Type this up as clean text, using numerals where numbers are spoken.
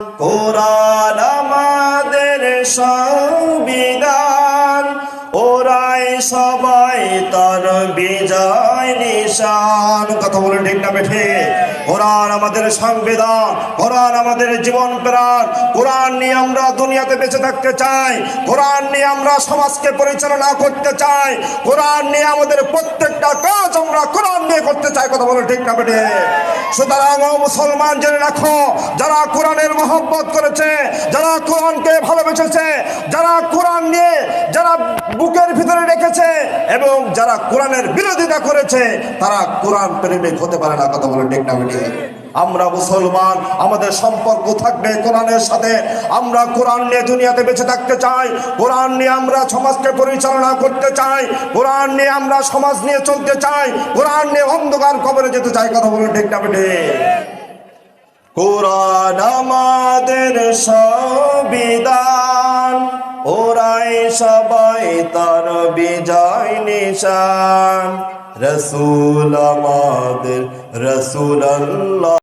কোরআন আমাদের সংবিধান, ওরাই সবাই তার বিজয় নিশান। কথা বলে ঠিক না বেঠে? কোরআন আমাদের সংবিধান, কোরআন আমাদের জীবন প্রাণ। কোরআন নিয়ে আমরা দুনিয়াতে বেঁচে থাকতে চাই, কোরআন নিয়ে আমরা সমাজকে পরিচালনা করতে চাই, কোরআন নিয়ে আমাদের প্রত্যেকটা কাজ আমরা কোরআন নিয়ে করতে চাই। কথা বলে ঠিক না বেঠে? সুতরাং ও মুসলমান, জেনে রাখো, যারা কোরআনের মহব্বত করেছে, যারা কোরআনকে ভালোবেসেছে, যারা কোরআন নিয়ে যারা বুকের ভিতরে রেখেছে এবং যারা কোরআনের বিরোধিতা করেছে, তারা কোরআন প্রেমিক হতে পারে না। কথা বলে ঠিক না বেঠে? আমরা মুসলমান, আমাদের সম্পর্ক থাকবে কোরআনের সাথে। আমরা কোরআন নিয়ে দুনিয়াতে বেঁচে থাকতে চাই, কোরআন নিয়ে আমরা সমাজকে পরিচালনা করতে চাই, কোরআন নিয়ে আমরা সমাজ নিয়ে চলতে চাই, কোরআন নিয়ে অন্ধকার কবরে যেতে চাই। কথা বলে ঠিক না বেঠে? কোরআন আমাদের সংবিধান, ওরাই সবাই তার বিজয় নিশান। রসুল আমাদের রসুল আল্লাহ।